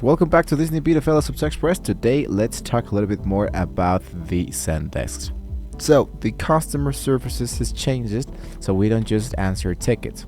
Welcome back to this new bit of Subs Express. Today, let's talk a little bit more about the Zendesk. So, the customer services has changed, so we don't just answer tickets.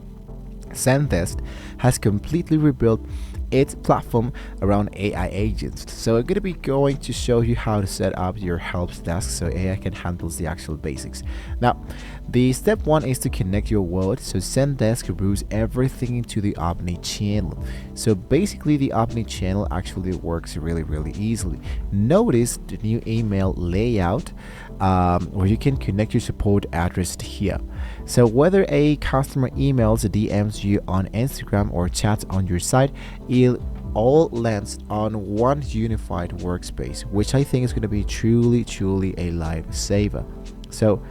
Zendesk has completely rebuilt its platform around AI agents. So I'm going to be going to show you how to set up your help desk so AI can handle the actual basics. Now, the step one is to connect your wallet. So Zendesk routes everything into the Omni channel. So basically the Omni channel actually works really easily. Notice the new email layout where you can connect your support address here. So whether a customer emails or DMs you on Instagram or chats on your site, it all lands on one unified workspace, which I think is going to be truly a lifesaver. So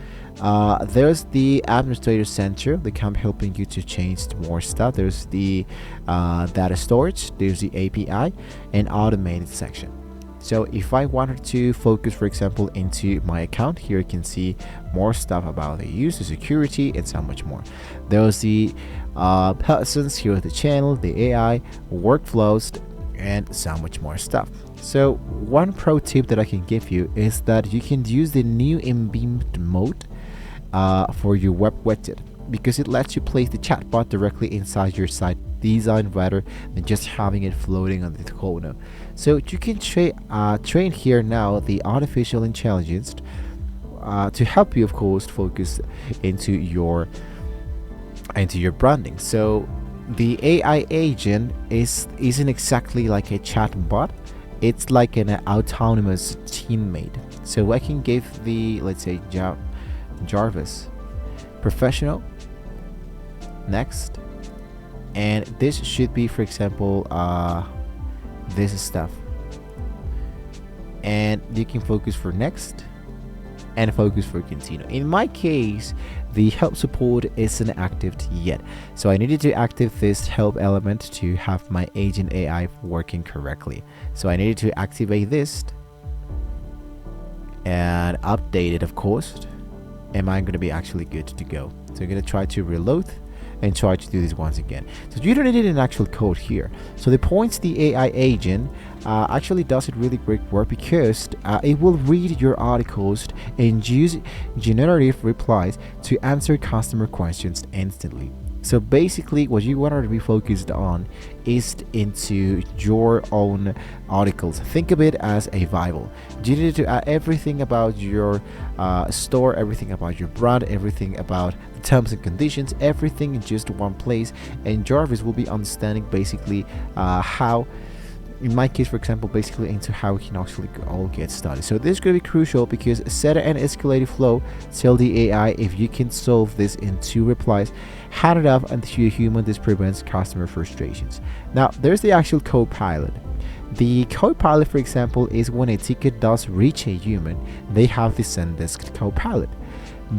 there's the administrator center that can helping you to change more stuff. There's the data storage, there's the API and automated section. So if I wanted to focus, for example, into my account, here you can see more stuff about the user security and so much more. There's the persons, here the channel, the AI, workflows, and so much more stuff. So one pro tip that I can give you is that you can use the new embedded mode for your web widget, because it lets you place the chatbot directly inside your site design rather than just having it floating on the corner. So you can train here now the artificial intelligence to help you, of course, focus into your branding. So the AI agent isn't exactly like a chatbot, it's like an autonomous teammate. So I can give the, let's say, Jarvis professional, next, and this should be, for example, this stuff, and you can focus for next and focus for continue. In my case, the help support isn't active yet, so I needed to activate this help element to have my agent AI working correctly. So I needed to activate this and update it, of course, and I'm going to be actually good to go. So I'm going to try to reload and try to do this once again. So you don't need an actual code here. So the points the AI agent actually does it really great work, because it will read your articles and use generative replies to answer customer questions instantly. So basically what you want to be focused on is into your own articles. Think of it as a Bible. You need to add everything about your store, everything about your brand, everything about the terms and conditions, everything in just one place, and Jarvis will be understanding basically how, in my case, for example, basically into how we can actually all get started. So this is going to be crucial, because set an escalated flow. Tell the AI if you can solve this in 2 replies. Hand it off unto a human. This prevents customer frustrations. Now there's the actual co-pilot. The co-pilot, for example, is when a ticket does reach a human, they have the Zendesk co-pilot.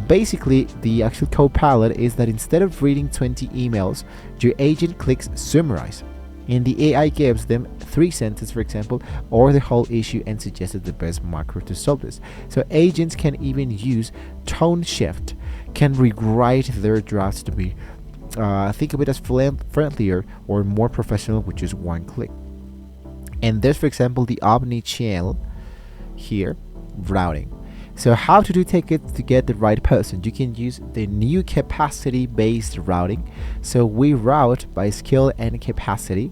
Basically, the actual co-pilot is that instead of reading 20 emails, your agent clicks summarize, and the AI gives them 3 sentences, for example, or the whole issue, and suggested the best macro to solve this. So agents can even use tone shift, can rewrite their drafts to be think of it as friendlier or more professional with just one click. And there's, for example, the Omni channel here, routing. So how to do tickets to get the right person? You can use the new capacity based routing. So we route by skill and capacity,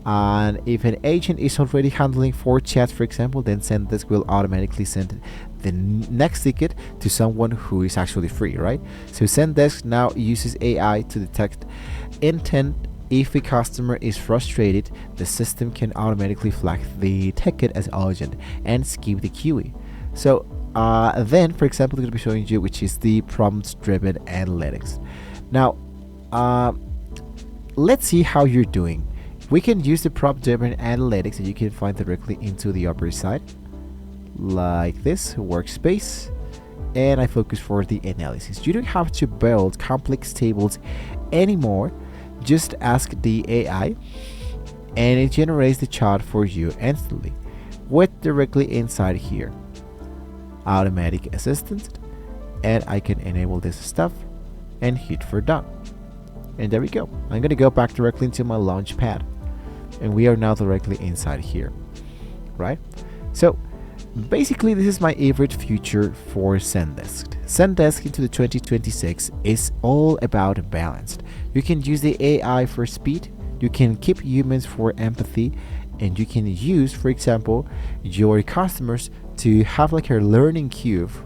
and if an agent is already handling 4 chats, for example, then Zendesk will automatically send the next ticket to someone who is actually free, right? So Zendesk now uses AI to detect intent. If a customer is frustrated, the system can automatically flag the ticket as urgent and skip the queuing. So then, for example, I'm going to be showing you, which is the prompt-driven analytics. Now, let's see how you're doing. We can use the prompt-driven analytics that you can find directly into the upper side, like this workspace, and I focus for the analysis. You don't have to build complex tables anymore. Just ask the AI, and it generates the chart for you instantly, with directly inside here. Automatic assistant, and I can enable this stuff and hit for done, and there we go. I'm gonna go back directly into my launch pad. and we are now directly inside here, right? So basically, this is my favorite feature for Zendesk. Zendesk into the 2026 is all about balanced. You can use the AI for speed, you can keep humans for empathy, and you can use, for example, your customers to have like a learning curve,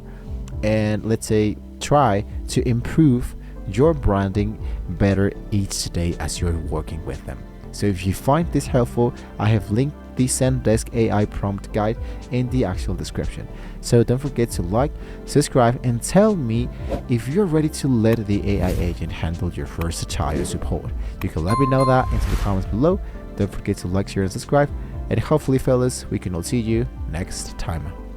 and let's say try to improve your branding better each day as you're working with them. So if you find this helpful, I have linked the Zendesk AI prompt guide in the actual description. So don't forget to like, subscribe, and tell me if you're ready to let the AI agent handle your first child support. You can let me know that into the comments below. Don't forget to like, share, and subscribe. And hopefully, fellas, we can all see you next time.